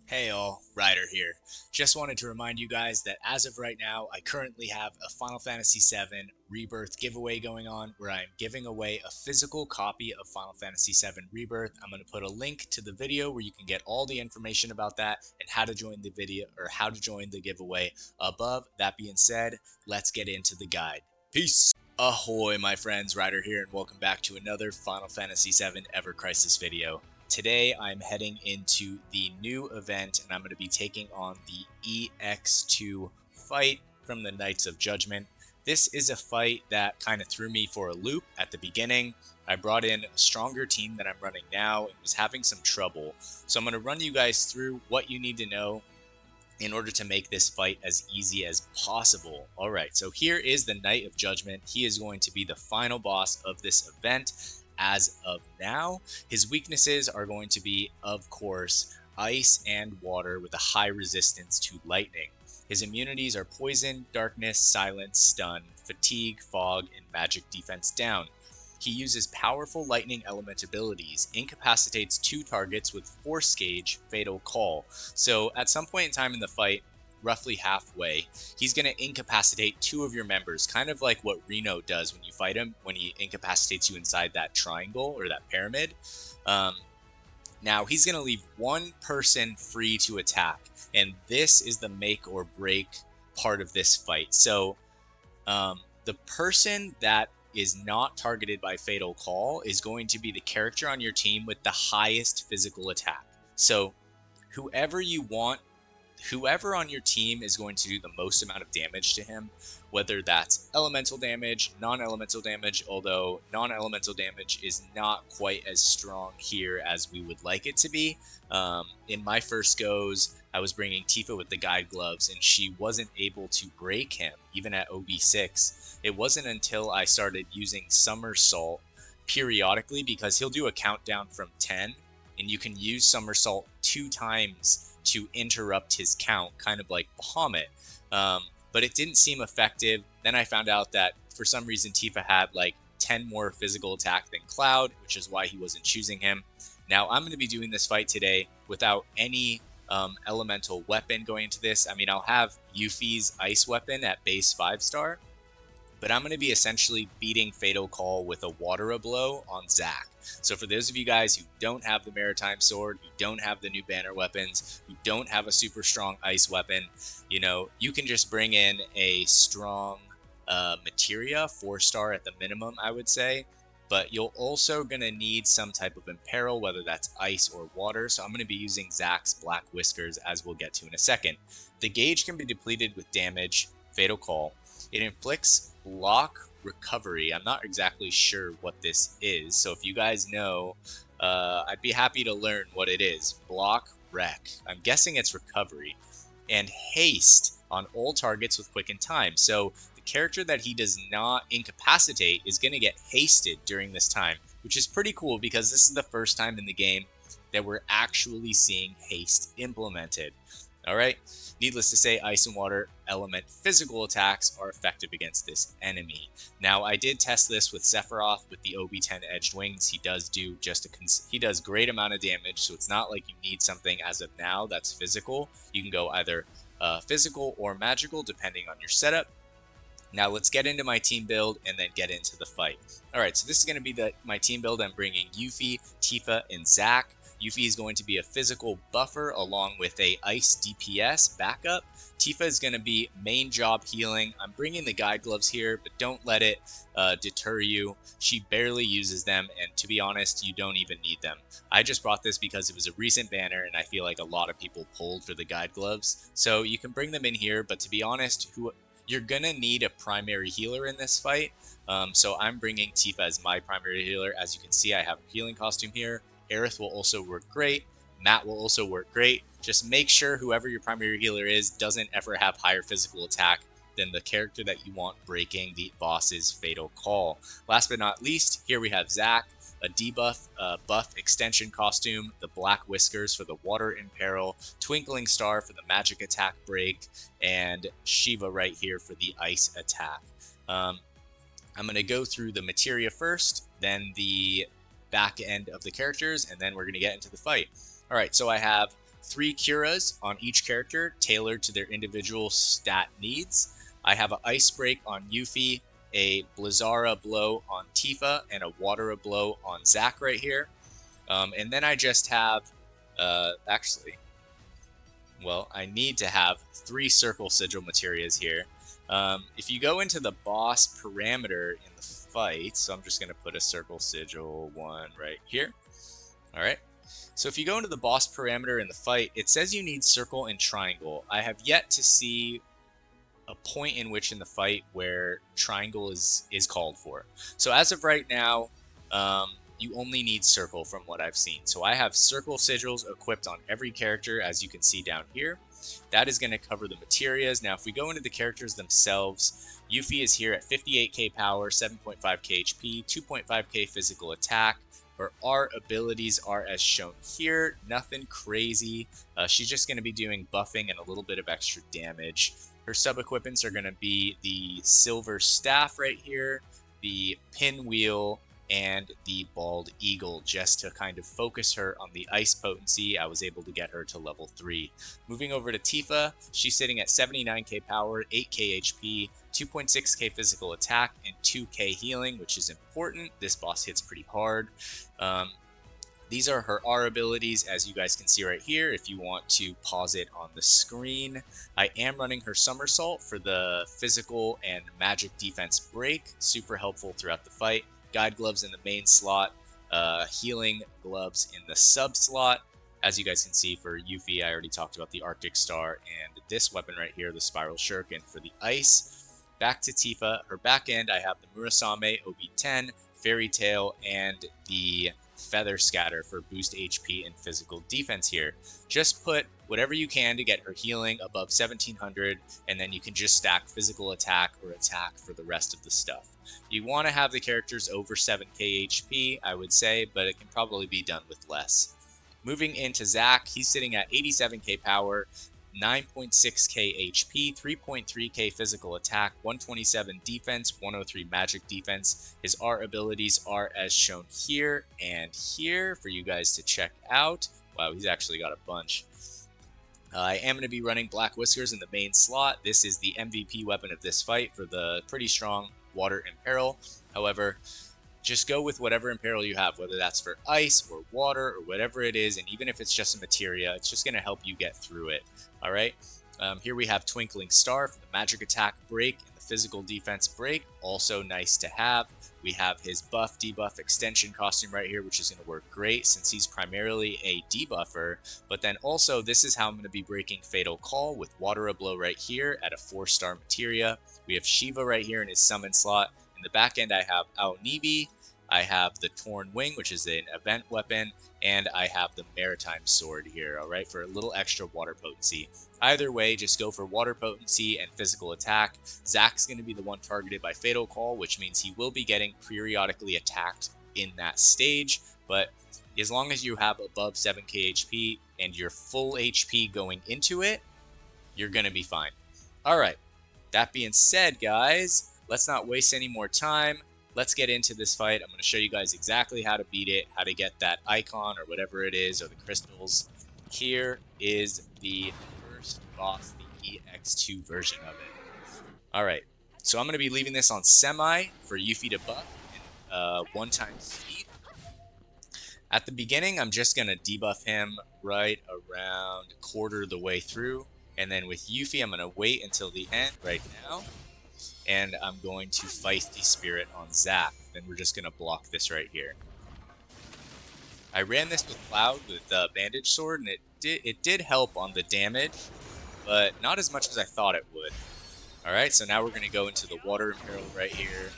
Hey all, Ryder here. Just wanted to remind you guys that as of right now, I currently have a Final Fantasy VII Rebirth giveaway going on where I'm giving away a physical copy of Final Fantasy VII Rebirth. I'm going to put a link to the video where you can get all the information about that and how to join the video or how to join the giveaway above. That being said, let's get into the guide. Peace! Ahoy my friends, Ryder here and welcome back to another Final Fantasy VII Ever Crisis video. Today I'm heading into the new event and I'm going to be taking on the EX2 fight from the Knights of Judgment. This is a fight that kind of threw me for a loop at the beginning. I brought in a stronger team than I'm running now and was having some trouble. So I'm going to run you guys through what you need to know in order to make this fight as easy as possible. Alright, so here is the Knight of Judgment. He is going to be the final boss of this event. As of now, his weaknesses are going to be, of course, ice and water with a high resistance to lightning. His immunities are poison, darkness, silence, stun, fatigue, fog, and magic defense down. He uses powerful lightning element abilities, incapacitates 2 targets with force gauge, fatal call. So at some point in time in the fight, roughly halfway, he's going to incapacitate 2 of your members, kind of like what Reno does when you fight him, when he incapacitates you inside that triangle or that pyramid. Now he's going to leave 1 person free to attack, and this is the make or break part of this fight. So the person that is not targeted by fatal call is going to be the character on your team with the highest physical attack. So whoever on your team is going to do the most amount of damage to him, whether that's elemental damage, non-elemental damage, although non-elemental damage is not quite as strong here as we would like it to be. In my first goes, I was bringing Tifa with the guide gloves, and she wasn't able to break him, even at OB6. It wasn't until I started using Somersault periodically, because he'll do a countdown from 10, and you can use Somersault 2 times to interrupt his count, kind of like Bahamut. But it didn't seem effective. Then I found out that for some reason Tifa had like 10 more physical attack than Cloud, which is why he wasn't choosing him. Now I'm going to be doing this fight today without any elemental weapon going into this. I mean, I'll have Yuffie's ice weapon at base 5-star, but I'm going to be essentially beating Fatal Call with a Watera Blow on Zack. So for those of you guys who don't have the Maritime Sword, who don't have the new banner weapons, who don't have a super strong ice weapon, you know, you can just bring in a strong materia, 4-star at the minimum, I would say. But you're also going to need some type of imperil, whether that's ice or water. So I'm going to be using Zack's Black Whiskers, as we'll get to in a second. The gauge can be depleted with damage, Fatal Call. It inflicts block recovery. I'm not exactly sure what this is, so if you guys know, I'd be happy to learn what it is. Block wreck. I'm guessing it's recovery. And haste on all targets with quicken time. So the character that he does not incapacitate is going to get hasted during this time, which is pretty cool because this is the first time in the game that we're actually seeing haste implemented. Alright, needless to say, ice and water element physical attacks are effective against this enemy. Now, I did test this with Sephiroth with the OB10 Edged Wings. He does do he does great amount of damage, so it's not like you need something as of now that's physical. You can go either physical or magical, depending on your setup. Now, let's get into my team build and then get into the fight. Alright, so this is going to be my team build. I'm bringing Yuffie, Tifa, and Zack. Yuffie is going to be a physical buffer along with a ice DPS backup. Tifa is going to be main job healing. I'm bringing the guide gloves here, but don't let it deter you. She barely uses them, and to be honest, you don't even need them. I just brought this because it was a recent banner, and I feel like a lot of people pulled for the guide gloves. So you can bring them in here, but to be honest, you're going to need a primary healer in this fight. So I'm bringing Tifa as my primary healer. As you can see, I have a healing costume here. Aerith will also work great. Matt will also work great. Just make sure whoever your primary healer is doesn't ever have higher physical attack than the character that you want breaking the boss's Fatal Call. Last but not least, here we have Zack. a debuff buff extension costume, the black whiskers for the water imperil, twinkling star for the magic attack break, and Shiva right here for the ice attack. I'm going to go through the materia first, then the back end of the characters, and then we're going to get into the fight. All right, so I have 3 curas on each character tailored to their individual stat needs. I have an ice break on Yuffie, a Watera Blow on Tifa, and a Watera Blow on Zack right here. And then I just have, actually, well, I need to have 3 circle sigil materias here. If you go into the boss parameter in the fight, so I'm just going to put a circle sigil 1 right here. All right. So if you go into the boss parameter in the fight, it says you need circle and triangle. I have yet to see a point in which in the fight where triangle is called for. So as of right now, you only need circle from what I've seen. So I have circle sigils equipped on every character, as you can see down here. That is going to cover the materias. Now, if we go into the characters themselves, Yuffie is here at 58k power, 7.5k HP, 2.5k physical attack. Her abilities are as shown here. Nothing crazy. She's just going to be doing buffing and a little bit of extra damage. Her sub-equipments are going to be the silver staff right here, the pinwheel, and the bald eagle, just to kind of focus her on the ice potency. I was able to get her to level 3. Moving over to Tifa, she's sitting at 79k power, 8k HP, 2.6k physical attack, and 2k healing, which is important. This boss hits pretty hard. These are her R abilities, as you guys can see right here, if you want to pause it on the screen. I am running her somersault for the physical and magic defense break, super helpful throughout the fight. Guide gloves in the main slot, healing gloves in the sub slot. As you guys can see for Yuffie, I already talked about the Arctic Star and this weapon right here, the Spiral Shuriken for the ice. Back to Tifa, her back end, I have the Murasame OB10, Fairy Tail, and the Feather Scatter for boost HP and physical defense here. Just put whatever you can to get her healing above 1700, and then you can just stack physical attack or attack for the rest of the stuff. You want to have the characters over 7k HP, I would say, but it can probably be done with less. Moving into Zack, he's sitting at 87k power, 9.6k HP, 3.3k physical attack, 127 defense, 103 magic defense. His R abilities are as shown here and here for you guys to check out. Wow, he's actually got a bunch. I am going to be running Black Whiskers in the main slot. This is the MVP weapon of this fight for the pretty strong water imperil. However, just go with whatever imperil you have, whether that's for ice or water or whatever it is, and even if it's just a materia, it's just going to help you get through it. All right, here we have Twinkling Star for the magic attack break and the physical defense break, also nice to have. We have his buff debuff extension costume right here, which is going to work great since he's primarily a debuffer, but then also this is how I'm going to be breaking Fatal Call with Watera Blow right here at a 4-star materia. We have Shiva right here in his summon slot. In the back end, I have Aonibi, I have the Torn Wing, which is an event weapon, and I have the Maritime Sword here, all right, for a little extra water potency. Either way, just go for water potency and physical attack. Zack's going to be the one targeted by Fatal Call, which means he will be getting periodically attacked in that stage, but as long as you have above 7k HP and you're full HP going into it, you're going to be fine. All right, that being said, guys, let's not waste any more time. Let's get into this fight. I'm going to show you guys exactly how to beat it, how to get that icon or whatever it is, or the crystals. Here is the first boss, the EX2 version of it. All right, so I'm going to be leaving this on semi for Yuffie to buff and 1-time speed. At the beginning, I'm just going to debuff him right around quarter the way through. And then with Yuffie, I'm going to wait until the end right now. And I'm going to Feisty Spirit on Zack. Then we're just going to block this right here. I ran this with Cloud with the Bandage Sword, and it did help on the damage, but not as much as I thought it would. Alright, so now we're going to go into the Water Imperil right here.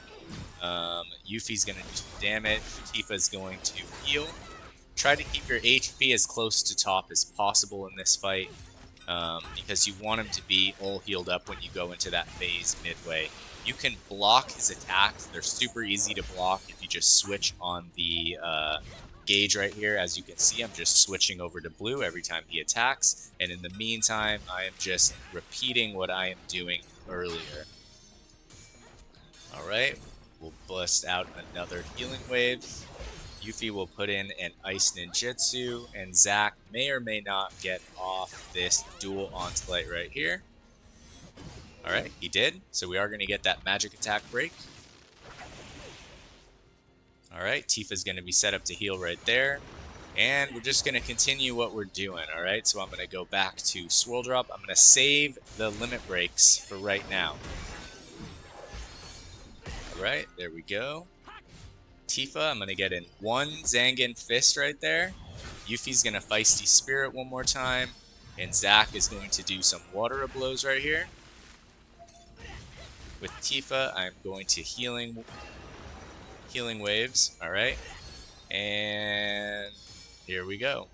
Yuffie's going to do some damage. Tifa's going to heal. Try to keep your HP as close to top as possible in this fight. Because you want him to be all healed up when you go into that phase midway. You can block his attacks. They're super easy to block if you just switch on the gauge right here. As you can see, I'm just switching over to blue every time he attacks, and in the meantime I am just repeating what I am doing earlier. Alright, we'll bust out another healing wave. Yuffie will put in an ice ninjutsu, and Zack may or may not get off this dual onslaught right here. Alright, he did, so we are going to get that magic attack break. Alright, Tifa's going to be set up to heal right there. And we're just going to continue what we're doing, alright? So I'm going to go back to Swirl Drop. I'm going to save the limit breaks for right now. Alright, there we go. Tifa, I'm going to get in one Zangan Fist right there. Yuffie's going to Feisty Spirit one more time. And Zack is going to do some Watera Blows right here. With Tifa, I'm going to healing waves, alright? And here we go.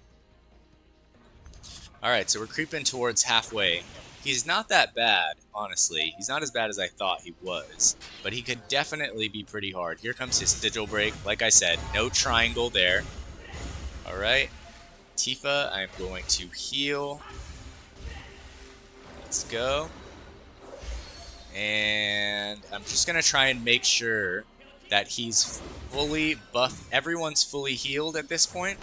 Alright, so we're creeping towards halfway. He's not that bad, honestly. He's not as bad as I thought he was. But he could definitely be pretty hard. Here comes his Sigil Break. Like I said, no triangle there. Alright. Tifa, I'm going to heal. Let's go. And I'm just going to try and make sure that he's fully buffed. Everyone's fully healed at this point.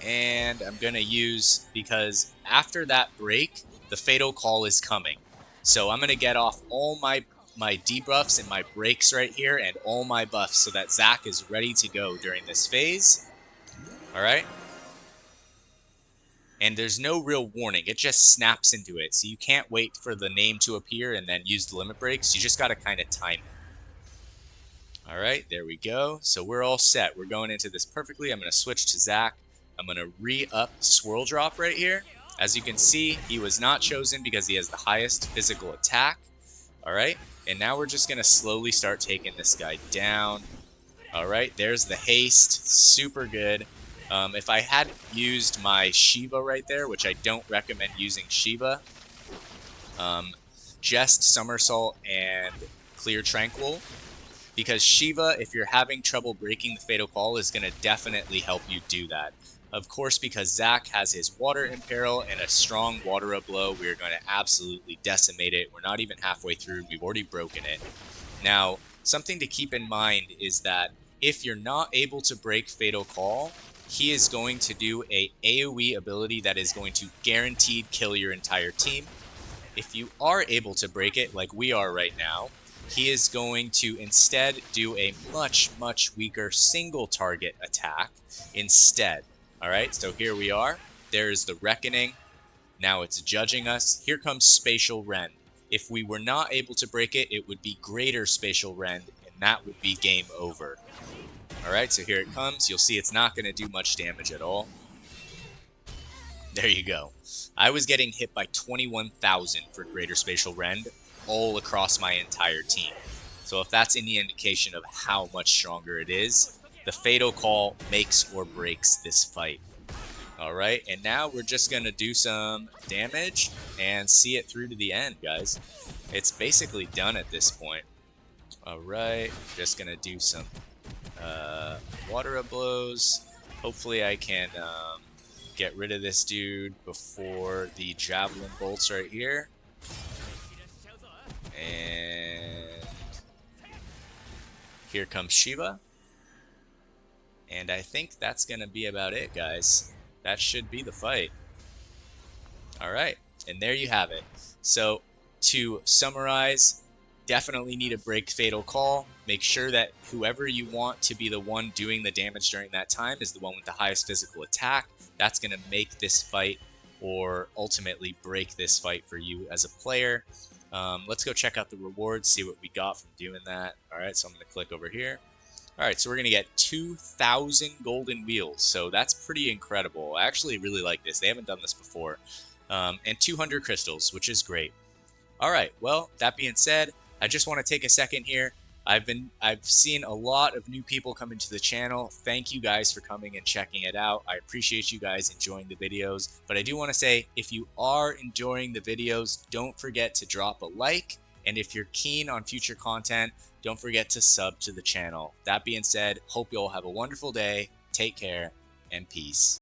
And I'm going to use, because after that break, the Fatal Call is coming. So I'm going to get off all my debuffs and my breaks right here and all my buffs so that Zack is ready to go during this phase. Alright? And there's no real warning. It just snaps into it. So you can't wait for the name to appear and then use the limit breaks. You just got to kind of time it. Alright, there we go. So we're all set. We're going into this perfectly. I'm going to switch to Zack. I'm going to re-up Swirl Drop right here. As you can see, he was not chosen because he has the highest physical attack. Alright, and now we're just going to slowly start taking this guy down. Alright, there's the haste. Super good. If I had used my Shiva right there, which I don't recommend using Shiva, just Somersault and Clear Tranquil. Because Shiva, if you're having trouble breaking the Fatal Call, is going to definitely help you do that. Of course, because Zack has his Water Imperil and a strong Watera Blow, we're going to absolutely decimate it. We're not even halfway through. We've already broken it. Now, something to keep in mind is that if you're not able to break Fatal Call, he is going to do a AoE ability that is going to guaranteed kill your entire team. If you are able to break it, like we are right now, he is going to instead do a much, much weaker single target attack instead. Alright, so here we are. There's the Reckoning. Now it's judging us. Here comes Spatial Rend. If we were not able to break it, it would be Greater Spatial Rend, and that would be game over. Alright, so here it comes. You'll see it's not going to do much damage at all. There you go. I was getting hit by 21,000 for Greater Spatial Rend all across my entire team. So if that's any indication of how much stronger it is, the Fatal Call makes or breaks this fight. Alright, and now we're just going to do some damage and see it through to the end, guys. It's basically done at this point. Alright, just going to do some Watera Blows. Hopefully I can get rid of this dude before the Javelin Bolts right here. And here comes Shiva. And I think that's going to be about it, guys. That should be the fight. Alright, and there you have it. So, to summarize, definitely need to break Fatal Call. Make sure that whoever you want to be the one doing the damage during that time is the one with the highest physical attack. That's going to make this fight, or ultimately break this fight for you as a player. Let's go check out the rewards, see what we got from doing that. Alright, so I'm going to click over here. Alright, so we're going to get 2,000 golden wheels, so that's pretty incredible. I actually really like this. They haven't done this before. And 200 crystals, which is great. Alright, well, that being said, I just want to take a second here. I've seen a lot of new people come into the channel. Thank you guys for coming and checking it out. I appreciate you guys enjoying the videos. But I do want to say, if you are enjoying the videos, don't forget to drop a like And if you're keen on future content, don't forget to sub to the channel. That being said, hope you all have a wonderful day. Take care and peace.